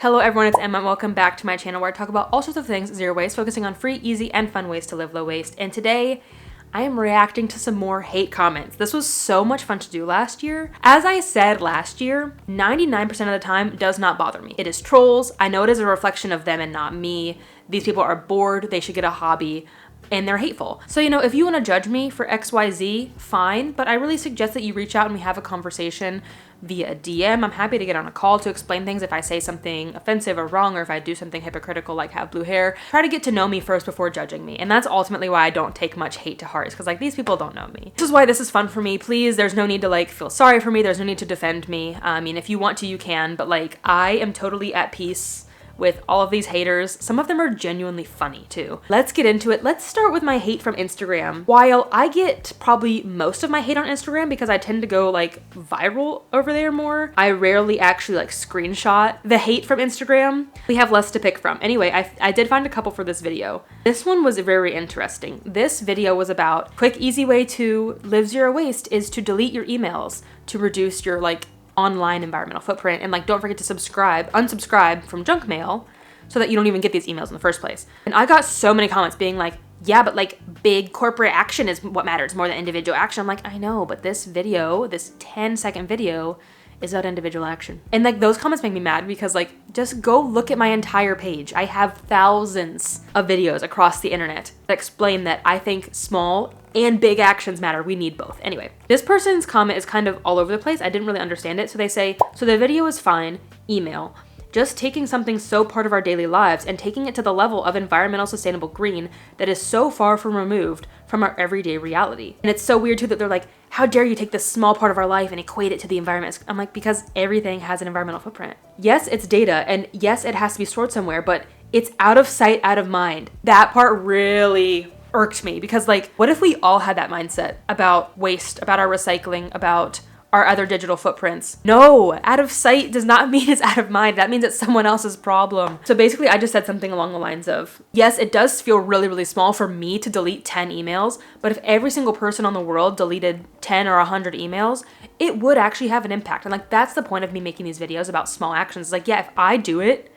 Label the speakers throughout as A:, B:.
A: Hello everyone, it's Emma and welcome back to my channel where I talk about all sorts of things zero waste, focusing on free, easy, and fun ways to live low waste. And today, I am reacting to some more hate comments. This was so much fun to do last year. As I said last year, 99% of the time does not bother me. It is trolls. I know it is a reflection of them and not me. These people are bored, they should get a hobby, and they're hateful. So, if you want to judge me for XYZ, fine, but I really suggest that you reach out and we have a conversation via a DM. I'm happy to get on a call to explain things if I say something offensive or wrong, or if I do something hypocritical like have blue hair. Try to get to know me first before judging me. And that's ultimately why I don't take much hate to heart, because these people don't know me. This is why this is fun for me. Please, there's no need to feel sorry for me. There's no need to defend me. I mean, if you want to, you can, but I am totally at peace with all of these haters. Some of them are genuinely funny too. Let's get into it. Let's start with my hate from Instagram. While I get probably most of my hate on Instagram because I tend to go viral over there more, I rarely actually screenshot the hate from Instagram. We have less to pick from. Anyway, I did find a couple for this video. This one was very interesting. This video was about quick, easy way to live zero waste is to delete your emails to reduce your online environmental footprint, and don't forget to unsubscribe from junk mail so that you don't even get these emails in the first place. And I got so many comments being yeah, but big corporate action is what matters more than individual action. I'm I know, but this video, this 10-second video is about individual action. And those comments make me mad because just go look at my entire page. I have thousands of videos across the internet that explain that I think small and big actions matter. We need both. Anyway, this person's comment is kind of all over the place. I didn't really understand it. So they say, so the video is fine, email. Just taking something so part of our daily lives and taking it to the level of environmental sustainable green that is so far from removed from our everyday reality. And it's so weird too that they're how dare you take this small part of our life and equate it to the environment? I'm because everything has an environmental footprint. Yes, it's data, and yes, it has to be stored somewhere, but it's out of sight, out of mind. That part really irked me because what if we all had that mindset about waste, about our recycling, about our other digital footprints? No, out of sight does not mean it's out of mind. That means it's someone else's problem. So basically I just said something along the lines of, yes, it does feel really, really small for me to delete 10 emails, but if every single person on the world deleted 10 or 100 emails, it would actually have an impact. And that's the point of me making these videos about small actions. Yeah, if I do it,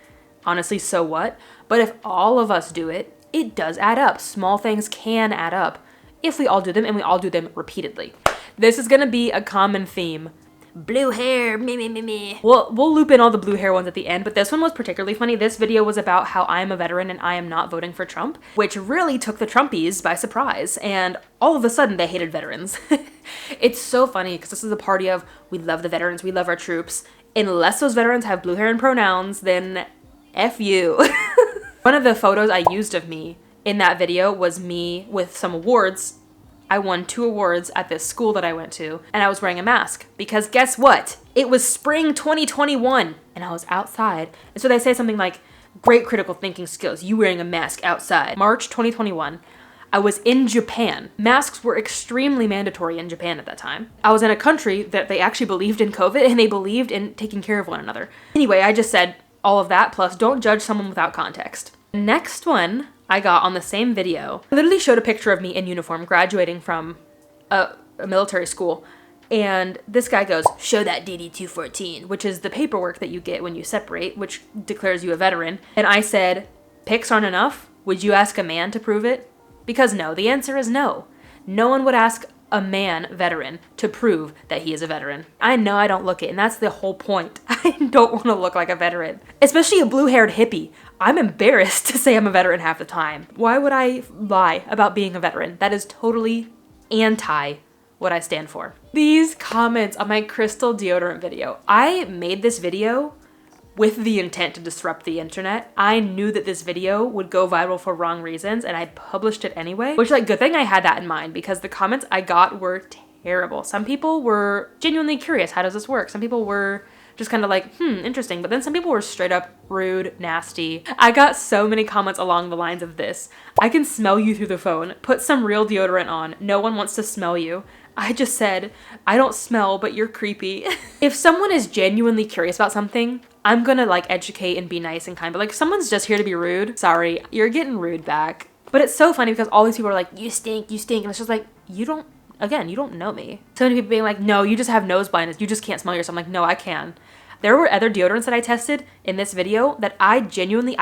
A: honestly, so what? But if all of us do it, it does add up. Small things can add up if we all do them, and we all do them repeatedly. This is gonna be a common theme. Blue hair, me. We'll loop in all the blue hair ones at the end, but this one was particularly funny. This video was about how I am a veteran and I am not voting for Trump, which really took the Trumpies by surprise, and all of a sudden they hated veterans. It's so funny because this is a party of, we love the veterans, we love our troops. Unless those veterans have blue hair and pronouns, then F you. One of the photos I used of me in that video was me with some awards. I won 2 awards at this school that I went to, and I was wearing a mask because guess what? It was spring 2021 and I was outside. And so they say something great critical thinking skills, you wearing a mask outside. March 2021, I was in Japan. Masks were extremely mandatory in Japan at that time. I was in a country that they actually believed in COVID and they believed in taking care of one another. Anyway, I just said all of that, plus don't judge someone without context. Next one I got on the same video, I literally showed a picture of me in uniform graduating from a military school, and this guy goes, show that DD-214, which is the paperwork that you get when you separate, which declares you a veteran. And I said, pics aren't enough? Would you ask a man to prove it? Because no, the answer is no. No one would ask a man veteran to prove that he is a veteran. I know I don't look it, and that's the whole point. I don't want to look like a veteran, especially a blue-haired hippie. I'm embarrassed to say I'm a veteran half the time. Why would I lie about being a veteran? That is totally anti what I stand for. These comments on my crystal deodorant video. I made this video with the intent to disrupt the internet. I knew that this video would go viral for wrong reasons, and I published it anyway, which good thing I had that in mind because the comments I got were terrible. Some people were genuinely curious, how does this work? Some people were just kind of interesting. But then some people were straight up rude, nasty. I got so many comments along the lines of this. I can smell you through the phone. Put some real deodorant on. No one wants to smell you. I just said, I don't smell, but you're creepy. If someone is genuinely curious about something, I'm gonna educate and be nice and kind. But if someone's just here to be rude, sorry, you're getting rude back. But it's so funny because all these people are you stink. And it's just you don't Again, you don't know me. So many people being like, no, you just have nose blindness. You just can't smell yourself. I'm like, no, I can. There were other deodorants that I tested in this video that I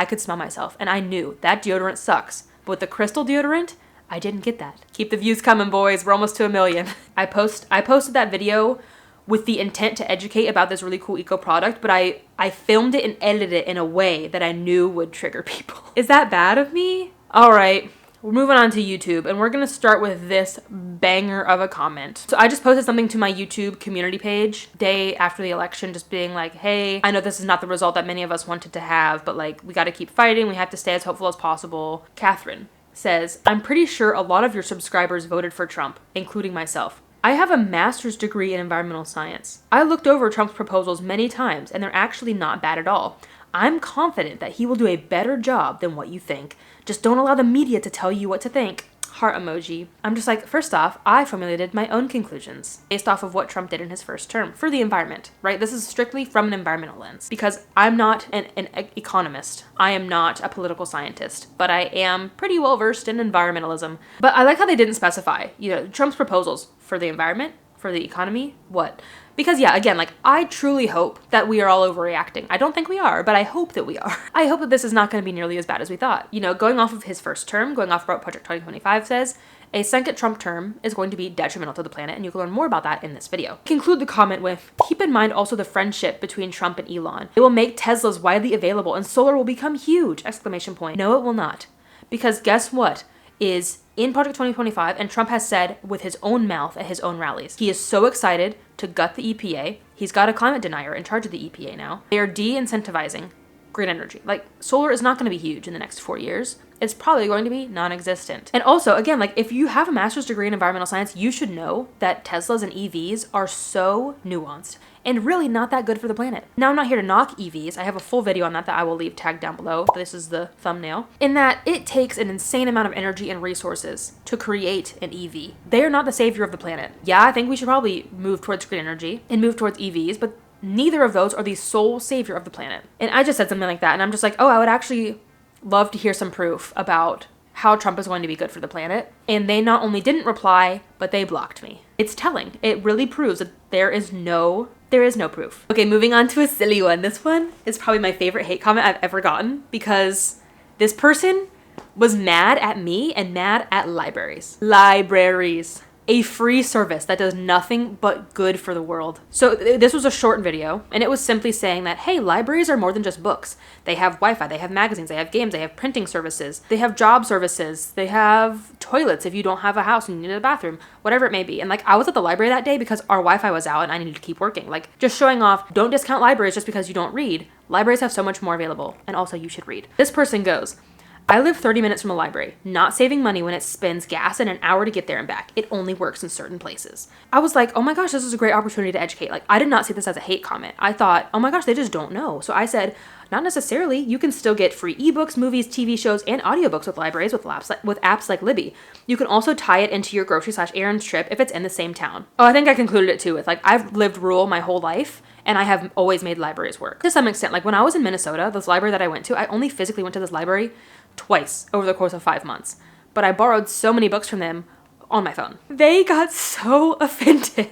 A: could smell myself, and I knew that deodorant sucks. But with the crystal deodorant, I didn't get that. Keep the views coming, boys. We're almost to 1 million. I posted that video with the intent to educate about this really cool eco product, but I filmed it and edited it in a way that I knew would trigger people. Is that bad of me? All right, we're moving on to YouTube, and we're gonna start with this banger of a comment. So I just posted something to my YouTube community page day after the election, just being like, hey, I know this is not the result that many of us wanted to have, but like, we gotta keep fighting. We have to stay as hopeful as possible. Catherine says, I'm pretty sure a lot of your subscribers voted for Trump, including myself. I have a master's degree in environmental science. I looked over Trump's proposals many times, and they're actually not bad at all. I'm confident that he will do a better job than what you think. Just don't allow the media to tell you what to think. Heart emoji. I'm just like, first off, I formulated my own conclusions based off of what Trump did in his first term for the environment, right? This is strictly from an environmental lens because I'm not an economist. I am not a political scientist, but I am pretty well versed in environmentalism. But I like how they didn't specify, Trump's proposals for the environment, for the economy, what? Because yeah, again, like I truly hope that we are all overreacting. I don't think we are, but I hope that we are. I hope that this is not going to be nearly as bad as we thought. Going off of his first term, going off of what Project 2025 says, a second Trump term is going to be detrimental to the planet, and you can learn more about that in this video. Conclude the comment with, keep in mind also the friendship between Trump and Elon. It will make Teslas widely available and solar will become huge! Exclamation point. No, it will not. Because guess what is in Project 2025, and Trump has said with his own mouth at his own rallies. He is so excited to gut the EPA. He's got a climate denier in charge of the EPA now. They are de-incentivizing green energy. Like, solar is not going to be huge in the next 4 years. It's probably going to be non-existent. And also, again, like if you have a master's degree in environmental science, you should know that Teslas and EVs are so nuanced and really not that good for the planet. Now, I'm not here to knock EVs. I have a full video on that I will leave tagged down below. This is the thumbnail. In that it takes an insane amount of energy and resources to create an EV. They are not the savior of the planet. Yeah, I think we should probably move towards green energy and move towards EVs, but neither of those are the sole savior of the planet. And I just said something like that, and I'm just like, oh, I would actually love to hear some proof about how Trump is going to be good for the planet. And they not only didn't reply, but they blocked me. It's telling. It really proves that there is no proof. Okay, moving on to a silly one. This one is probably my favorite hate comment I've ever gotten because this person was mad at me and mad at libraries. Libraries. A free service that does nothing but good for the world. So this was a short video, and it was simply saying that, hey, libraries are more than just books. They have Wi-Fi, they have magazines, they have games, they have printing services, they have job services, they have toilets if you don't have a house and you need a bathroom, whatever it may be. And like, I was at the library that day because our Wi-Fi was out and I needed to keep working. Like, just showing off, don't discount libraries just because you don't read. Libraries have so much more available, and also you should read. This person goes, I live 30 minutes from a library, not saving money when it spends gas and an hour to get there and back. It only works in certain places. I was like, oh my gosh, this is a great opportunity to educate. Like, I did not see this as a hate comment. I thought, oh my gosh, they just don't know. So I said, not necessarily. You can still get free ebooks, movies, TV shows, and audiobooks with libraries with apps like Libby. You can also tie it into your grocery/errands trip if it's in the same town. Oh, I think I concluded it too with like, I've lived rural my whole life, and I have always made libraries work. To some extent, like when I was in Minnesota, this library that I went to, I only physically went to this library twice over the course of 5 months. But I borrowed so many books from them on my phone. They got so offended.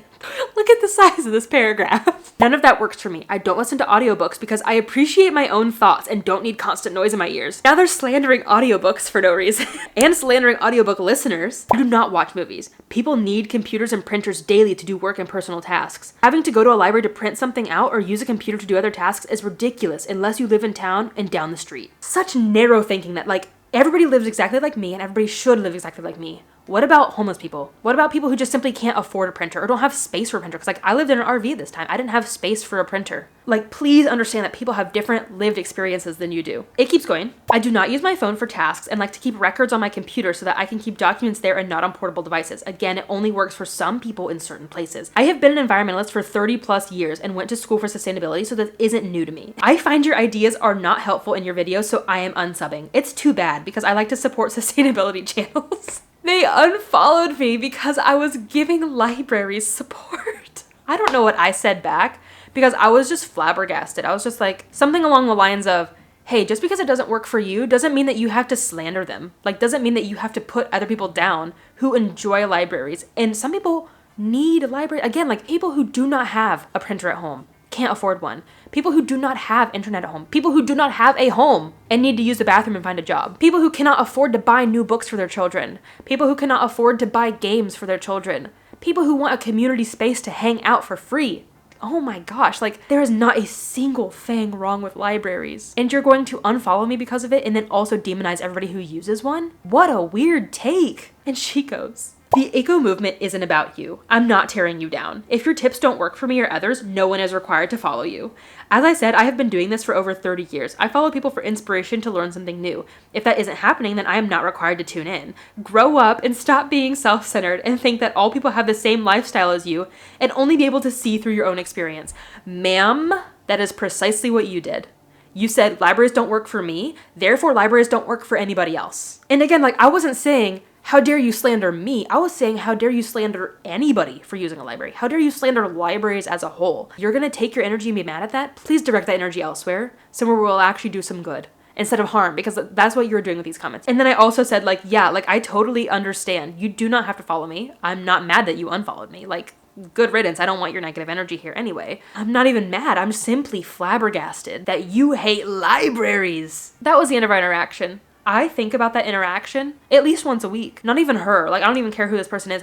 A: Look at the size of this paragraph. None of that works for me. I don't listen to audiobooks because I appreciate my own thoughts and don't need constant noise in my ears. Now they're slandering audiobooks for no reason and slandering audiobook listeners who do not watch movies. People need computers and printers daily to do work and personal tasks. Having to go to a library to print something out or use a computer to do other tasks is ridiculous unless you live in town and down the street. Such narrow thinking that like everybody lives exactly like me and everybody should live exactly like me. What about homeless people? What about people who just simply can't afford a printer or don't have space for a printer? Because like I lived in an RV this time. I didn't have space for a printer. Like, please understand that people have different lived experiences than you do. It keeps going. I do not use my phone for tasks and like to keep records on my computer so that I can keep documents there and not on portable devices. Again, it only works for some people in certain places. I have been an environmentalist for 30 plus years and went to school for sustainability, so this isn't new to me. I find your ideas are not helpful in your videos, so I am unsubbing. It's too bad because I like to support sustainability channels. They unfollowed me because I was giving libraries support. I don't know what I said back because I was just flabbergasted. I was just like something along the lines of, hey, just because it doesn't work for you doesn't mean that you have to slander them. Like, doesn't mean that you have to put other people down who enjoy libraries. And some people need a library. Again, like people who do not have a printer at home can't afford one, people who do not have internet at home, people who do not have a home and need to use the bathroom and find a job, people who cannot afford to buy new books for their children, people who cannot afford to buy games for their children, people who want a community space to hang out for free. Oh my gosh, like there is not a single thing wrong with libraries. And you're going to unfollow me because of it and then also demonize everybody who uses one? What a weird take. And she goes, the eco movement isn't about you. I'm not tearing you down. If your tips don't work for me or others, no one is required to follow you. As I said, I have been doing this for over 30 years. I follow people for inspiration to learn something new. If that isn't happening, then I am not required to tune in. Grow up and stop being self-centered and think that all people have the same lifestyle as you and only be able to see through your own experience. Ma'am, that is precisely what you did. You said libraries don't work for me, therefore libraries don't work for anybody else. And again, like I wasn't saying, how dare you slander me? I was saying, how dare you slander anybody for using a library? How dare you slander libraries as a whole? You're gonna take your energy and be mad at that? Please direct that energy elsewhere, somewhere where we'll actually do some good instead of harm, because that's what you're doing with these comments. And then I also said, like, yeah, like I totally understand. You do not have to follow me. I'm not mad that you unfollowed me. Like, good riddance. I don't want your negative energy here anyway. I'm not even mad. I'm simply flabbergasted that you hate libraries. That was the end of our interaction. I think about that interaction at least once a week. Not even her. Like, I don't even care who this person is.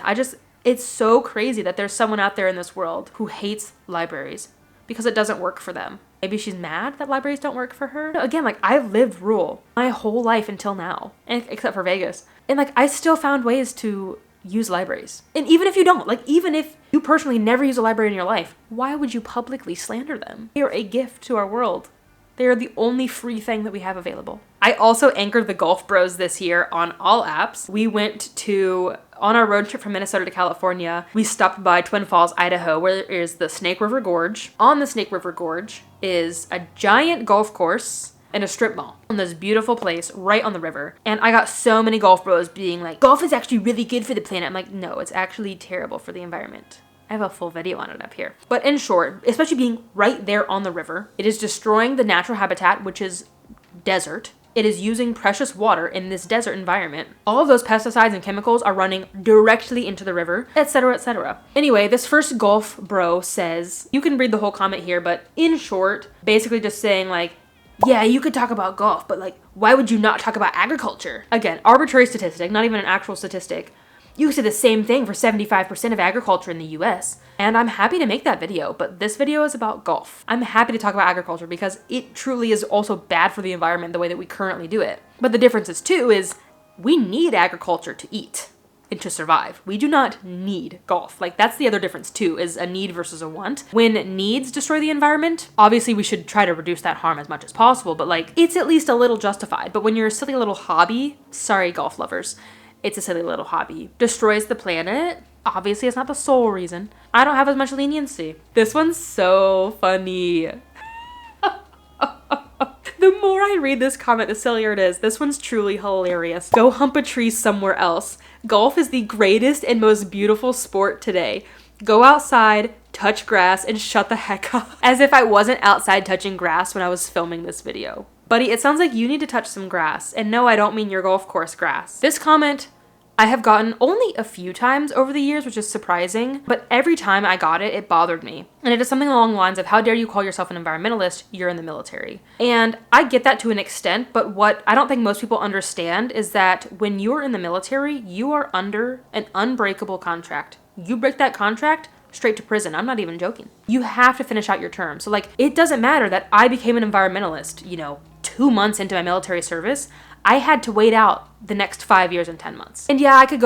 A: It's so crazy that there's someone out there in this world who hates libraries because it doesn't work for them. Maybe she's mad that libraries don't work for her. Again, like I've lived rural my whole life until now, except for Vegas. And like I still found ways to use libraries. And even if you don't, like even if you personally never use a library in your life, why would you publicly slander them? They are a gift to our world. They are the only free thing that we have available. I also anchored the Golf Bros this year on all apps. We went on our road trip from Minnesota to California, we stopped by Twin Falls, Idaho, where there is the Snake River Gorge. On the Snake River Gorge is a giant golf course and a strip mall in this beautiful place right on the river. And I got so many golf bros being like, golf is actually really good for the planet. I'm like, no, it's actually terrible for the environment. I have a full video on it up here. But in short, especially being right there on the river, it is destroying the natural habitat, which is desert. It is using precious water in this desert environment. All of those pesticides and chemicals are running directly into the river, etc., etc. Anyway, this first golf bro says, you can read the whole comment here, but in short, basically just saying like, yeah, you could talk about golf, but like, why would you not talk about agriculture? Again, arbitrary statistic, not even an actual statistic. You say the same thing for 75% of agriculture in the US. And I'm happy to make that video, but this video is about golf. I'm happy to talk about agriculture because it truly is also bad for the environment the way that we currently do it. But the difference is too is we need agriculture to eat and to survive. We do not need golf. Like that's the other difference too, is a need versus a want. When needs destroy the environment, obviously we should try to reduce that harm as much as possible, but like it's at least a little justified. But when your silly little hobby, sorry golf lovers, it's a silly little hobby, destroys the planet, obviously it's not the sole reason. I don't have as much leniency. This one's so funny. The more I read this comment, the sillier it is. This one's truly hilarious. Go hump a tree somewhere else. Golf is the greatest and most beautiful sport today. Go outside, touch grass, and shut the heck up. As if I wasn't outside touching grass when I was filming this video. Buddy, it sounds like you need to touch some grass. And no, I don't mean your golf course grass. This comment I have gotten only a few times over the years, which is surprising, but every time I got it, it bothered me. And it is something along the lines of, how dare you call yourself an environmentalist? You're in the military. And I get that to an extent, but what I don't think most people understand is that when you're in the military, you are under an unbreakable contract. You break that contract, straight to prison. I'm not even joking. You have to finish out your term. So like, it doesn't matter that I became an environmentalist, 2 months into my military service. I had to wait out the next 5 years and 10 months. And yeah, I could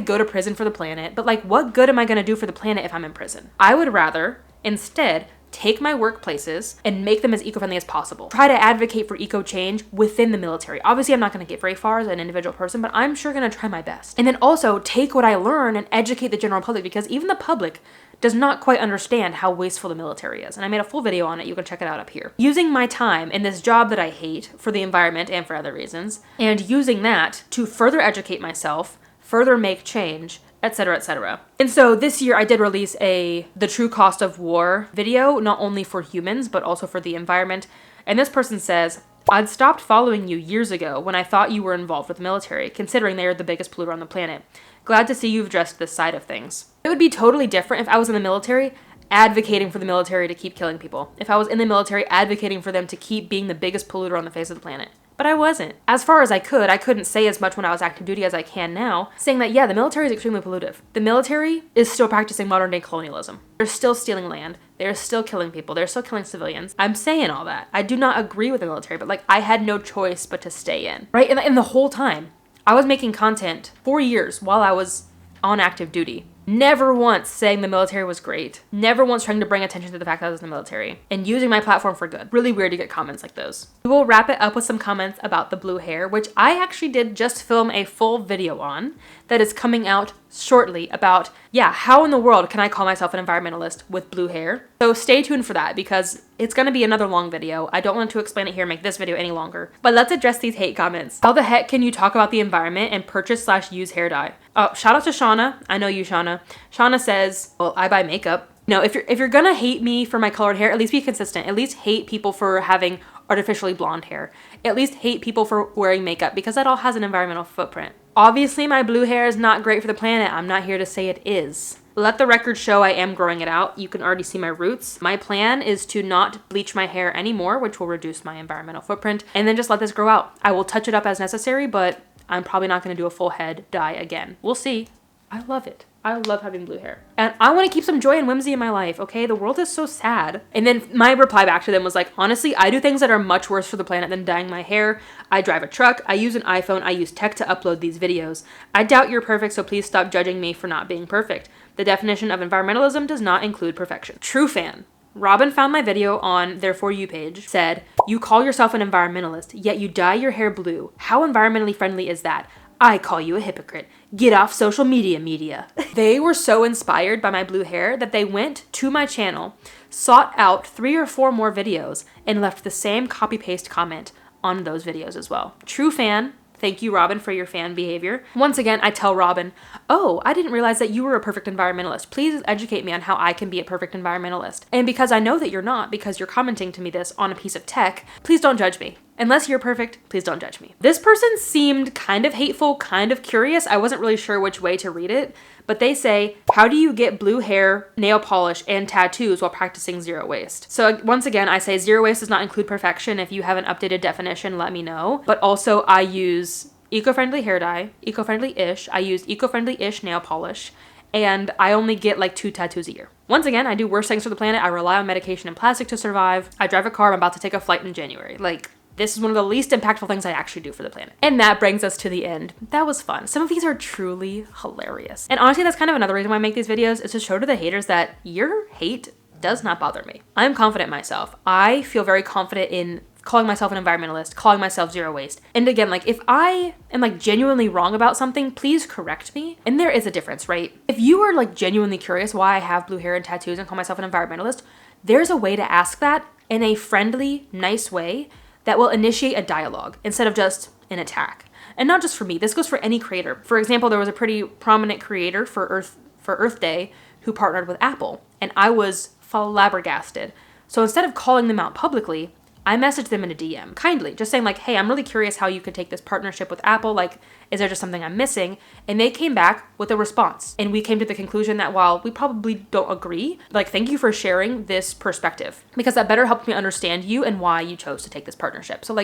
A: go to prison for the planet, but like, what good am I gonna do for the planet if I'm in prison? I would rather instead take my workplaces and make them as eco-friendly as possible. Try to advocate for eco-change within the military. Obviously, I'm not gonna get very far as an individual person, but I'm sure gonna try my best. And then also take what I learn and educate the general public, because even the public does not quite understand how wasteful the military is. And I made a full video on it. You can check it out up here. Using my time in this job that I hate for the environment and for other reasons, and using that to further educate myself, further make change, etc., etc. And so this year I did release the true cost of war video, not only for humans, but also for the environment. And this person says, I'd stopped following you years ago when I thought you were involved with the military, considering they are the biggest polluter on the planet. Glad to see you've addressed this side of things. It would be totally different if I was in the military advocating for the military to keep killing people. If I was in the military advocating for them to keep being the biggest polluter on the face of the planet. But I wasn't. As far as I couldn't say as much when I was active duty as I can now, saying that, yeah, the military is extremely pollutive. The military is still practicing modern day colonialism. They're still stealing land. They're still killing people. They're still killing civilians. I'm saying all that. I do not agree with the military, but like, I had no choice but to stay in, right? And the whole time, I was making content for years while I was on active duty. Never once saying the military was great. Never once trying to bring attention to the fact that I was in the military. And using my platform for good. Really weird to get comments like those. We will wrap it up with some comments about the blue hair, which I actually did just film a full video on that is coming out shortly about, yeah, how in the world can I call myself an environmentalist with blue hair? So stay tuned for that because it's going to be another long video. I don't want to explain it here and make this video any longer. But let's address these hate comments. How the heck can you talk about the environment and purchase/use hair dye? Oh, shout out to Shauna. I know you, Shauna. Shauna says, well, I buy makeup. No, if you're gonna hate me for my colored hair, at least be consistent. At least hate people for having artificially blonde hair. At least hate people for wearing makeup because that all has an environmental footprint. Obviously, my blue hair is not great for the planet. I'm not here to say it is. Let the record show I am growing it out. You can already see my roots. My plan is to not bleach my hair anymore, which will reduce my environmental footprint, and then just let this grow out. I will touch it up as necessary, but I'm probably not going to do a full head dye again. We'll see. I love it. I love having blue hair. And I want to keep some joy and whimsy in my life, okay? The world is so sad. And then my reply back to them was like, honestly, I do things that are much worse for the planet than dyeing my hair. I drive a truck. I use an iPhone. I use tech to upload these videos. I doubt you're perfect, so please stop judging me for not being perfect. The definition of environmentalism does not include perfection. True fan. Robin found my video on their For You page, said, you call yourself an environmentalist, yet you dye your hair blue. How environmentally friendly is that? I call you a hypocrite. Get off social media. They were so inspired by my blue hair that they went to my channel, sought out 3 or 4 more videos, and left the same copy-paste comment on those videos as well. True fan. Thank you, Robin, for your fan behavior. Once again, I tell Robin, oh, I didn't realize that you were a perfect environmentalist. Please educate me on how I can be a perfect environmentalist. And because I know that you're not, because you're commenting to me this on a piece of tech, please don't judge me. Unless you're perfect, please don't judge me. This person seemed kind of hateful, kind of curious. I wasn't really sure which way to read it, but they say, how do you get blue hair, nail polish, and tattoos while practicing zero waste? So once again, I say zero waste does not include perfection. If you have an updated definition, let me know. But also I use eco-friendly hair dye, eco-friendly-ish. I use eco-friendly-ish nail polish, and I only get like 2 tattoos a year. Once again, I do worse things for the planet. I rely on medication and plastic to survive. I drive a car. I'm about to take a flight in January. This is one of the least impactful things I actually do for the planet. And that brings us to the end. That was fun. Some of these are truly hilarious. And honestly, that's kind of another reason why I make these videos, is to show to the haters that your hate does not bother me. I'm confident in myself. I feel very confident in calling myself an environmentalist, calling myself zero waste. And again, if I am genuinely wrong about something, please correct me. And there is a difference, right? If you are genuinely curious why I have blue hair and tattoos and call myself an environmentalist, there's a way to ask that in a friendly, nice way that will initiate a dialogue instead of just an attack. And not just for me, this goes for any creator. For example, there was a pretty prominent creator for Earth Day who partnered with Apple, and I was flabbergasted. So instead of calling them out publicly, I messaged them in a DM, kindly, just saying hey, I'm really curious how you could take this partnership with Apple. Is there just something I'm missing? And they came back with a response. And we came to the conclusion that while we probably don't agree, thank you for sharing this perspective, because that better helped me understand you and why you chose to take this partnership. So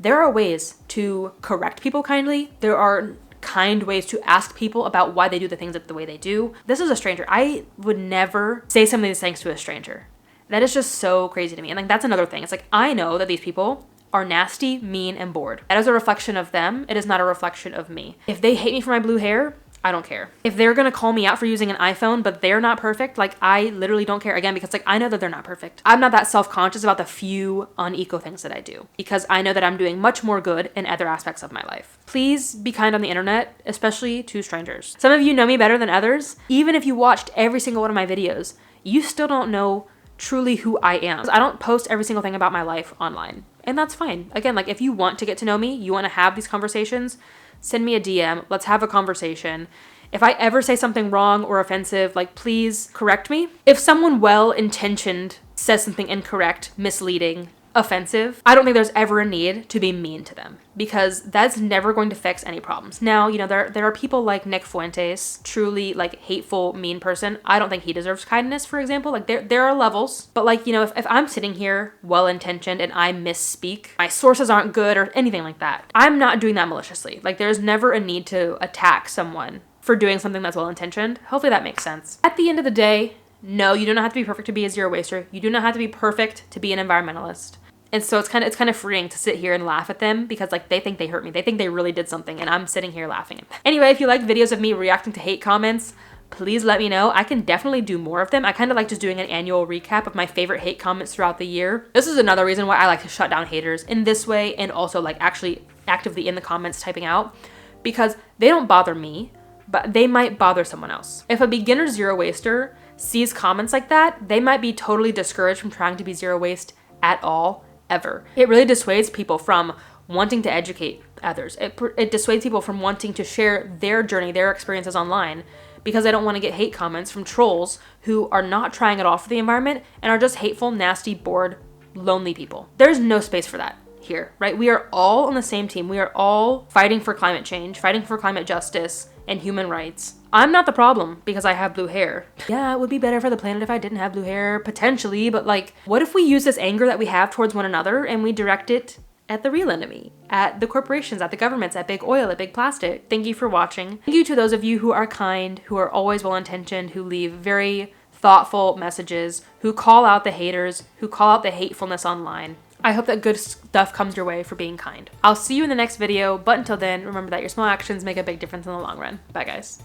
A: there are ways to correct people kindly. There are kind ways to ask people about why they do the things the way they do. This is a stranger. I would never say some of these things to a stranger. That is just so crazy to me. And that's another thing. It's I know that these people are nasty, mean, and bored. That is a reflection of them. It is not a reflection of me. If they hate me for my blue hair, I don't care. If they're gonna call me out for using an iPhone, but they're not perfect, I literally don't care, again, because I know that they're not perfect. I'm not that self-conscious about the few uneco things that I do, because I know that I'm doing much more good in other aspects of my life. Please be kind on the internet, especially to strangers. Some of you know me better than others. Even if you watched every single one of my videos, you still don't know truly who I am. I don't post every single thing about my life online, and that's fine. Again, if you want to get to know me, you want to have these conversations, send me a DM. Let's have a conversation. If I ever say something wrong or offensive, please correct me. If someone well-intentioned says something incorrect, misleading, offensive, I don't think there's ever a need to be mean to them, because that's never going to fix any problems. Now, you know, there are people like Nick Fuentes, truly like hateful, mean person. I don't think he deserves kindness, for example. Like there are levels, but like, you know, if I'm sitting here well-intentioned and I misspeak, my sources aren't good or anything like that, I'm not doing that maliciously. Like there's never a need to attack someone for doing something that's well-intentioned. Hopefully that makes sense. At the end of the day, no, you do not have to be perfect to be a zero waster. You do not have to be perfect to be an environmentalist. And so it's kind of freeing to sit here and laugh at them, because like they think they hurt me. They think they really did something, and I'm sitting here laughing at them. Anyway, if you like videos of me reacting to hate comments, please let me know. I can definitely do more of them. I kind of like just doing an annual recap of my favorite hate comments throughout the year. This is another reason why I like to shut down haters in this way, and also like actually actively in the comments typing out, because they don't bother me, but they might bother someone else. If a beginner zero waster sees comments like that, they might be totally discouraged from trying to be zero waste at all, ever. It really dissuades people from wanting to educate others. It dissuades people from wanting to share their journey, their experiences online, because they don't want to get hate comments from trolls who are not trying at all for the environment and are just hateful, nasty, bored, lonely people. There's no space for that here, right? We are all on the same team. We are all fighting for climate change, fighting for climate justice and human rights. I'm not the problem because I have blue hair. Yeah, it would be better for the planet if I didn't have blue hair, potentially, but like, what if we use this anger that we have towards one another and we direct it at the real enemy, at the corporations, at the governments, at big oil, at big plastic? Thank you for watching. Thank you to those of you who are kind, who are always well-intentioned, who leave very thoughtful messages, who call out the haters, who call out the hatefulness online. I hope that good stuff comes your way for being kind. I'll see you in the next video, but until then, remember that your small actions make a big difference in the long run. Bye, guys.